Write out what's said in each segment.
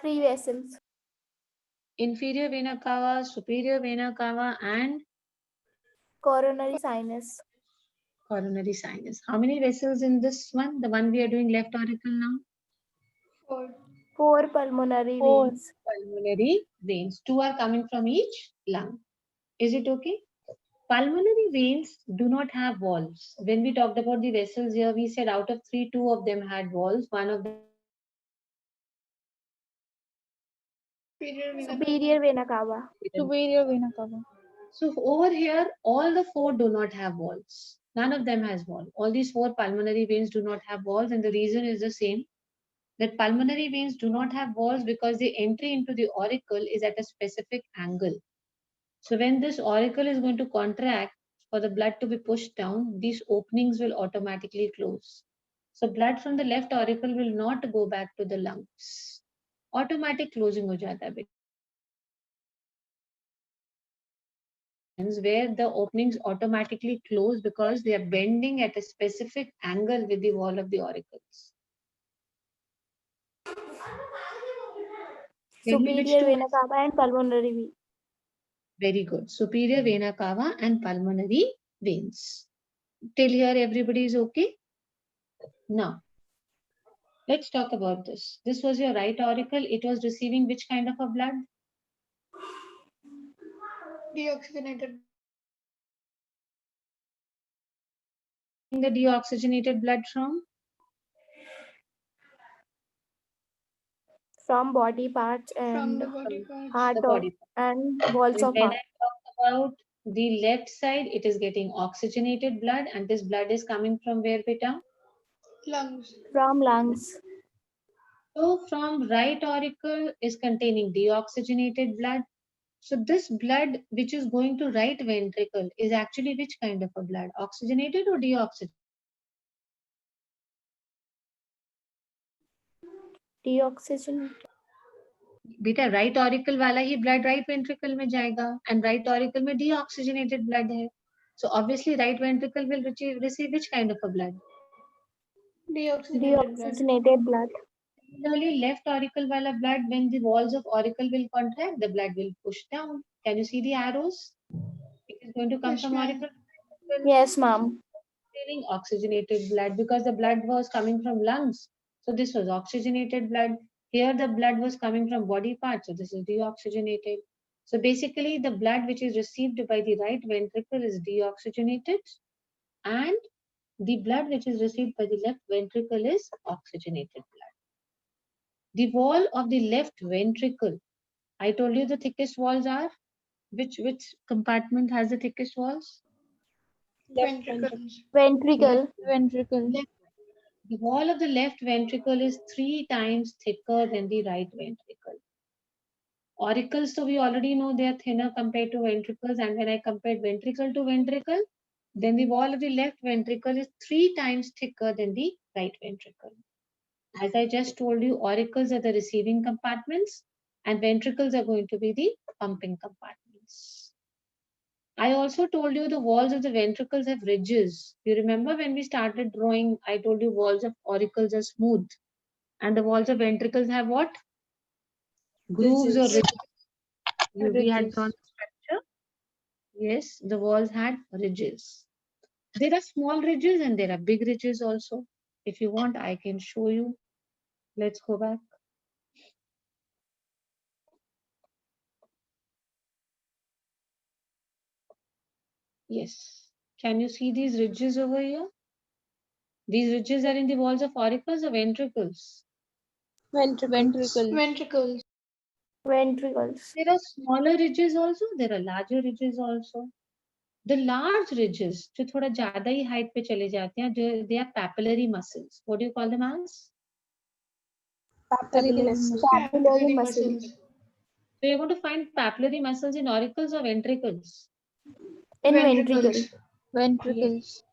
Three vessels. Inferior vena cava, superior vena cava, and Coronary sinus. coronary sinus. How many vessels in this one? The one we are doing left auricle now? 4. 4 pulmonary Four. veins. Pulmonary veins. 2 are coming from each lung. Is it okay? Pulmonary veins do not have walls. When we talked about the vessels here, we said out of 3, 2 of them had walls. One of them Superior vena cava. Superior vena cava. So over here, all the 4 do not have walls. None of them has wall. All these 4 pulmonary veins do not have walls, and the reason is the same. That pulmonary veins do not have walls because the entry into the auricle is at a specific angle. So when this auricle is going to contract for the blood to be pushed down, these openings will automatically close. So blood from the left auricle will not go back to the lungs. Automatic closing ho jata hai. Where the openings automatically close because they are bending at a specific angle with the wall of the auricles. Superior vena cava and pulmonary vein. Very good. Superior vena cava and pulmonary veins. Till here everybody is okay? Now, let's talk about this. This was your right auricle. It was receiving which kind of a blood? Deoxygenated. The deoxygenated blood from? From body parts From and the body parts. heart The body. and walls And of when heart. I talk about the left side, it is getting oxygenated blood, and this blood is coming from where, beta? Lungs. From lungs. So from right auricle is containing deoxygenated blood. So this blood which is going to right ventricle is actually which kind of a blood? Oxygenated or deoxygenated? Deoxygenated. बेटा right auricle वाला ही blood right ventricle में जाएगा and right auricle में deoxygenated blood है so obviously right ventricle will receive which kind of a blood? Deoxygenated blood. Similarly, left auricle wala blood, when the walls of auricle will contract, the blood will push down. Can you see the arrows? It is going to come Yes, from ma'am. auricle. Yes, ma'am. Receiving oxygenated blood because the blood was coming from lungs. So this was oxygenated blood. Here the blood was coming from body parts. So this is deoxygenated. So basically the blood which is received by the right ventricle is deoxygenated, and the blood which is received by the left ventricle is oxygenated blood. The wall of the left ventricle, I told you the thickest walls are, which compartment has the thickest walls? Ventricles. Ventricle. Ventricle. The wall of the left ventricle is 3 times thicker than the right ventricle. Auricles, so we already know they are thinner compared to ventricles, and when I compared ventricle to ventricle, then the wall of the left ventricle is 3 times thicker than the right ventricle. As I just told you, auricles are the receiving compartments and ventricles are going to be the pumping compartments. I also told you the walls of the ventricles have ridges. You remember when we started drawing, I told you walls of auricles are smooth and the walls of ventricles have what? Grooves or ridges. We had drawn the structure. Yes, the walls had ridges. There are small ridges and there are big ridges also. If you want, I can show you. Let's go back. Yes. Can you see these ridges over here? These ridges are in the walls of auricles or ventricles? Ventricles. Ventricles. Ventricles. There are smaller ridges also, there are larger ridges also. The large ridges, जो थोड़ा ज़्यादा ही height पे चले जाते हैं, they are papillary muscles. What do you call them as? Papillary muscles. So you're going to find papillary muscles in auricles or ventricles? In ventricle. Ventricles.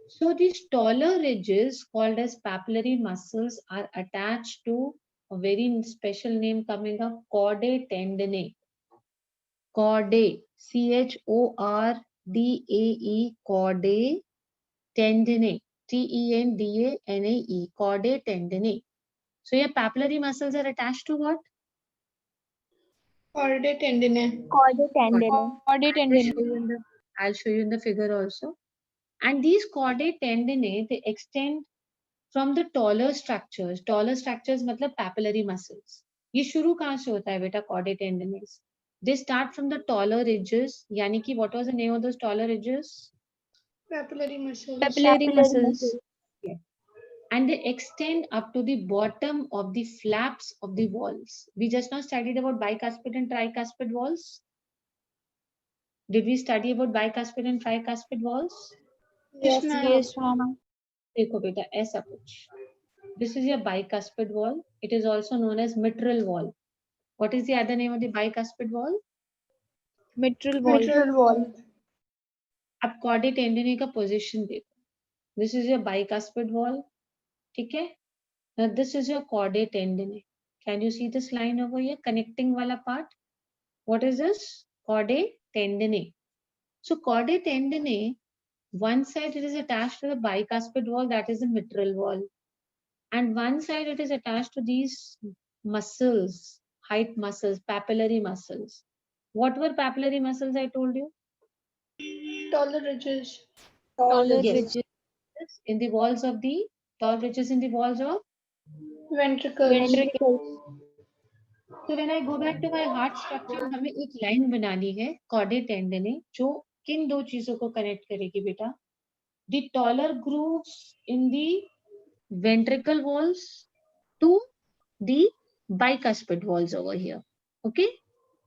So these taller ridges called as papillary muscles are attached to a very special name coming up, chordae tendineae. Chordae, C-H-O-R-D-A-E, chordae tendineae, T-E-N-D-A-N-A-E, chordae tendineae. So your papillary muscles are attached to what? Chordae tendineae. Chordae tendineae. Chordae tendineae. I'll show you in the figure also. And these chordae tendineae, they extend from the taller structures. Taller structures मतलब papillary muscles. ये शुरू कहाँ से होता है बेटा chordae tendineae? They start from the taller ridges. यानी कि what was the name of those taller ridges? Papillary muscles. Papillary muscles. Yeah. And they extend up to the bottom of the flaps of the walls. We just now studied about bicuspid and tricuspid walls. Did we study about bicuspid and tricuspid walls? Yes, ma'am. Yes, ma'am. देखो बेटा ऐसा कुछ. This is your bicuspid wall. It is also known as mitral wall. What is the other name of the bicuspid wall? Mitral wall. Mitral wall. अब chordae tendineae का position देखो. This is your bicuspid wall. ठीक है? Now this is your chordae tendineae. Can you see this line over here? Connecting wala part. What is this? Chordae tendineae. So chordae tendineae, one side it is attached to the bicuspid wall, that is the mitral wall. And one side it is attached to these muscles, height muscles, papillary muscles. What were papillary muscles I told you? Taller ridges. Taller Yes. ridges. In the walls of the tall ridges in the walls of Ventricles. Ventricles. So when I go back to my heart structure, हमें एक line बनानी है chordae tendineae जो किन दो चीजों को connect करेगी बेटा? The taller grooves in the ventricle walls to the bicuspid walls over here. Okay.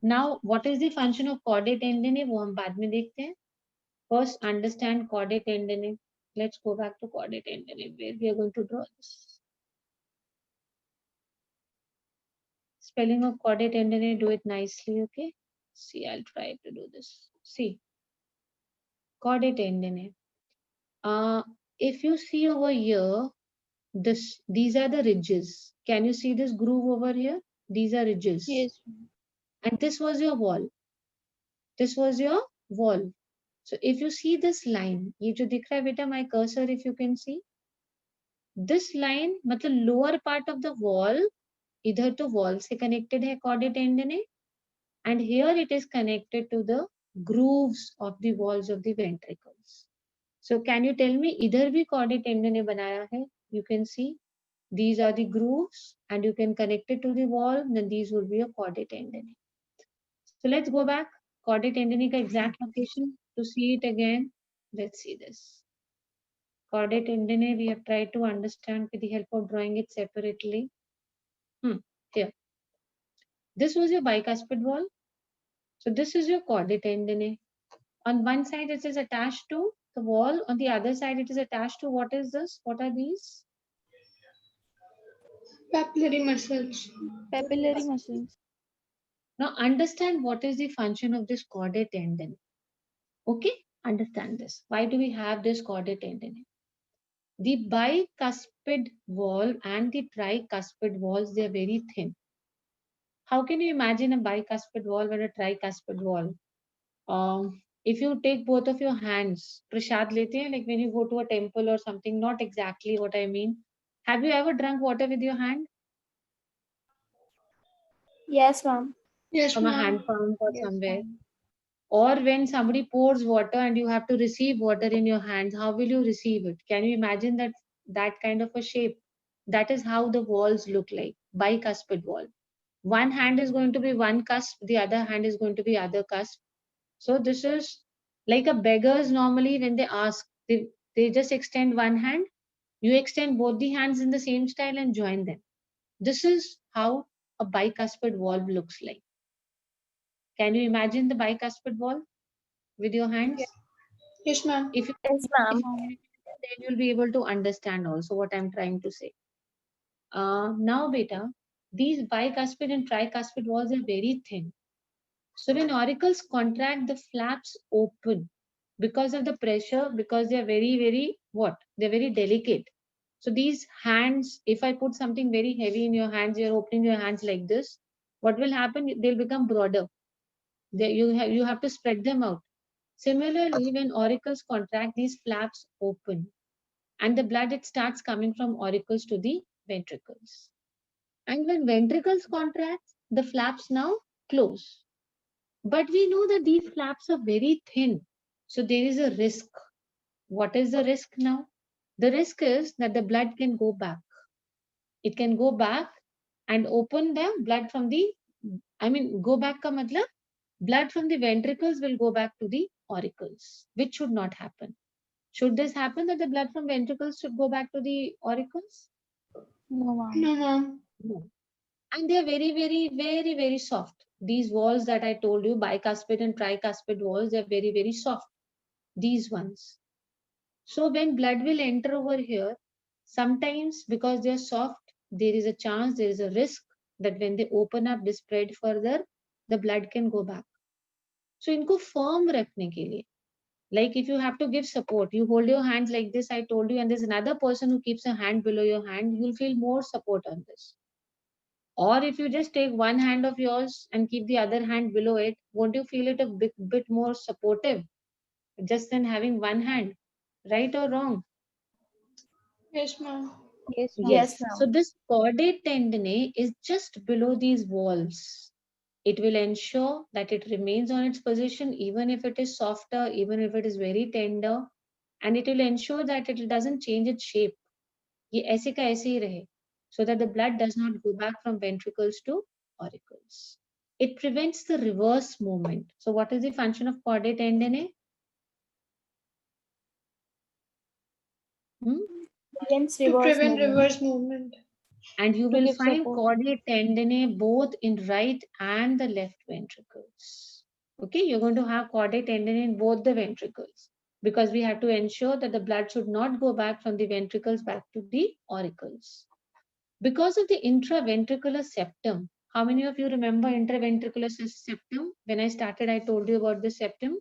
Now, what is the function of chordae tendineae? वो हम बाद में देखते हैं. First, understand chordae tendineae. Let's go back to chordae tendineae where we are going to draw this. Spelling of chordae tendineae, do it nicely, okay? See, I'll try to do this. See, chordae tendineae. If you see over here, these are the ridges. Can you see this groove over here? These are ridges. Yes. And this was your wall. This was your wall. So if you see this line, ये जो दिख रहा है बेटा, my cursor, if you can see, this line मतलब lower part of the wall, इधर तो wall से connected है chordae tendineae, and here it is connected to the grooves of the walls of the ventricles. So can you tell me, इधर भी chordae tendineae बनाया है? You can see these are the grooves, and you can connect it to the wall. Then these will be your chordae tendineae. So let's go back. Chordae tendineae का exact location. To see it again, let's see this. Chordae tendineae, we have tried to understand with the help of drawing it separately. Here. This was your bicuspid wall. So this is your chordae tendineae. On one side, it is attached to the wall. On the other side, it is attached to, what is this? What are these? Papillary muscles. Papillary muscles. Now understand what is the function of this chordae tendineae. Okay, understand this. Why do we have this chordae tendineae? The bicuspid wall and the tricuspid walls, they are very thin. How can you imagine a bicuspid wall or a tricuspid wall? If you take both of your hands, prasad lete hain, like when you go to a temple or something, not exactly what I mean. Have you ever drunk water with your hand? Yes, ma'am. Yes, From a ma'am. hand pump or Yes, somewhere. ma'am. Or when somebody pours water and you have to receive water in your hands, how will you receive it? Can you imagine that kind of a shape? That is how the walls look like, bicuspid wall. One hand is going to be one cusp, the other hand is going to be other cusp. So this is like a beggars normally when they ask, they just extend one hand. You extend both the hands in the same style and join them. This is how a bicuspid wall looks like. Can you imagine the bicuspid wall with your hands? Yes, ma'am. If you Yes, ma'am. then you'll be able to understand also what I'm trying to say. Now, beta, these bicuspid and tricuspid walls are very thin. So when auricles contract, the flaps open because of the pressure, because they're very, very, they're very delicate. So these hands, if I put something very heavy in your hands, you're opening your hands like this, what will happen? They'll become broader. You have to spread them out. Similarly, when auricles contract, these flaps open and the blood, it starts coming from auricles to the ventricles. And when ventricles contract, the flaps now close. But we know that these flaps are very thin. So there is a risk. What is the risk now? The risk is that the blood can go back. It can go back and open the blood from the, go back ka matlab, blood from the ventricles will go back to the auricles, which should not happen. Should this happen that the blood from ventricles should go back to the auricles? No, ma'am. No, ma'am. No. And they are very, very, very, very soft. These walls that I told you, bicuspid and tricuspid walls, they are very, very soft. These ones. So when blood will enter over here, sometimes because they are soft, there is a chance, there is a risk that when they open up, they spread further, the blood can go back. So इनको firm रखने के लिए, like if you have to give support, you hold your hands like this, I told you, and there's another person who keeps a hand below your hand, you'll feel more support on this. Or if you just take one hand of yours and keep the other hand below it, won't you feel it a bit more supportive just than having one hand? Right or wrong? Yes, ma'am. Yes, ma'am. Yes. Yes, So ma'am. this caudate tendinae is just below these walls. It will ensure that it remains on its position even if it is softer, even if it is very tender, and it will ensure that it doesn't change its shape. ये ऐसे का ऐसे ही रहे, so that the blood does not go back from ventricles to auricles. It prevents the reverse movement. So what is the function of caudate tendinae? Prevents To reverse prevent movement. reverse movement. And you To will give find support. caudate tendinae both in right and the left ventricles. Okay, you're going to have caudate tendinae in both the ventricles because we have to ensure that the blood should not go back from the ventricles back to the auricles. Because of the intraventricular septum, how many of you remember intraventricular septum? When I started, I told you about the septum.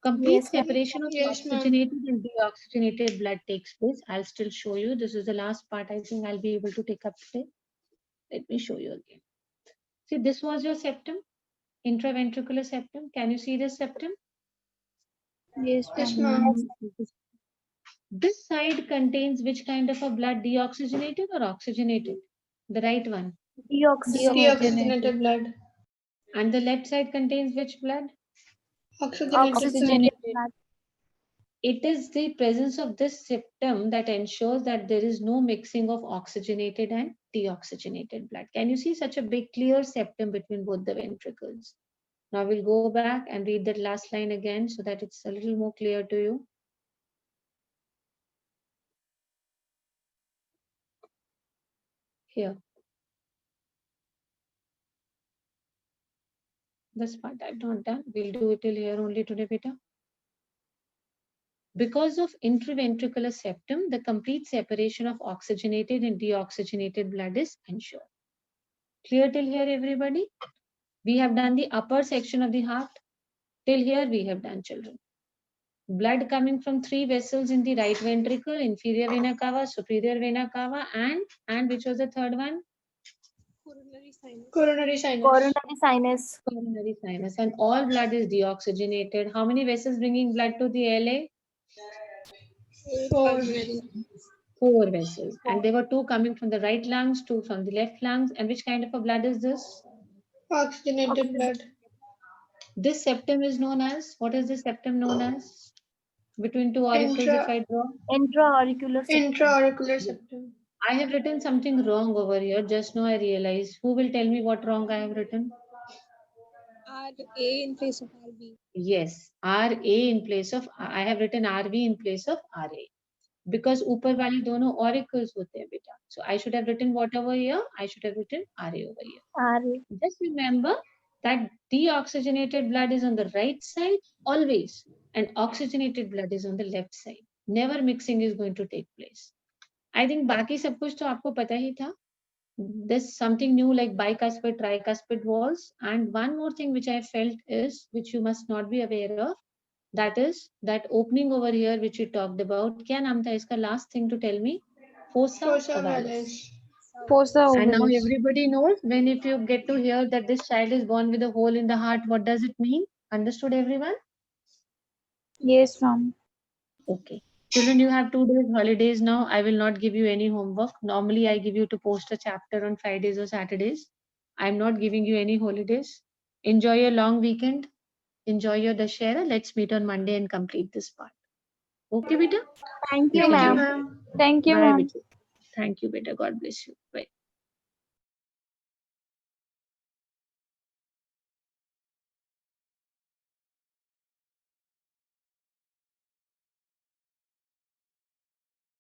Complete Yes, ma'am. separation of Yes, ma'am. oxygenated and deoxygenated blood takes place. I'll still show you. This is the last part I think I'll be able to take up today. Let me show you again. See, this was your septum, intraventricular septum. Can you see this septum? Yes, Yes, ma'am. ma'am. This side contains which kind of a blood, deoxygenated or oxygenated? The right one. Deoxygenated. Deoxygenated blood. And the left side contains which blood? Oxygenated blood. Oxygenated blood. It is the presence of this septum that ensures that there is no mixing of oxygenated and deoxygenated blood. Can you see such a big clear septum between both the ventricles? Now we'll go back and read that last line again so that it's a little more clear to you. Here. This part I've not done. We'll do it till here only today, beta. Because of intraventricular septum, the complete separation of oxygenated and deoxygenated blood is ensured. Clear till here, everybody? We have done the upper section of the heart. Till here we have done, children. Blood coming from three vessels in the right ventricle, inferior vena cava, superior vena cava, and which was the third one? Coronary sinus. Coronary sinus. Coronary sinus. And all blood is deoxygenated. How many vessels bringing blood to the LA? 4. 4 vessels. And there were 2 coming from the right lungs, 2 from the left lungs. And which kind of a blood is this? Oxygenated blood. This septum is known as, what is this septum known as? Between 2 auricles if I draw? Intra-auricular septum. Intra-auricular septum. I have written something wrong over here. Just now I realized. Who will tell me what wrong I have written? RA in place of RB. Yes, RA in place of, I have written RV in place of RA. Because ऊपर वाले दोनों auricles होते हैं बेटा. So I should have written what over here? I should have written RA over here. RA. Just remember that deoxygenated blood is on the right side always and oxygenated blood is on the left side. Never mixing is going to take place. I think बाकी सब कुछ तो आपको पता ही था. There's something new like bicuspid, tricuspid walls. And one more thing which I felt is, which you must not be aware of, that is that opening over here which we talked about. क्या नाम था इसका last thing to tell me? Fossa Fossa ovalis. ovalis. Fossa And now ovalis. everybody knows when if you get to hear that this child is born with a hole in the heart, what does it mean? Understood everyone? Yes, ma'am. Okay. Children, you have 2 days holidays now. I will not give you any homework. Normally, I give you to post a chapter on Fridays or Saturdays. I'm not giving you any holidays. Enjoy your long weekend. Enjoy your Dashera. Let's meet on Monday and complete this part. Okay, beta? Thank you, Thank you, ma'am. ma'am. Thank you, Bye, ma'am. beta. Thank you, beta. God bless you. Bye.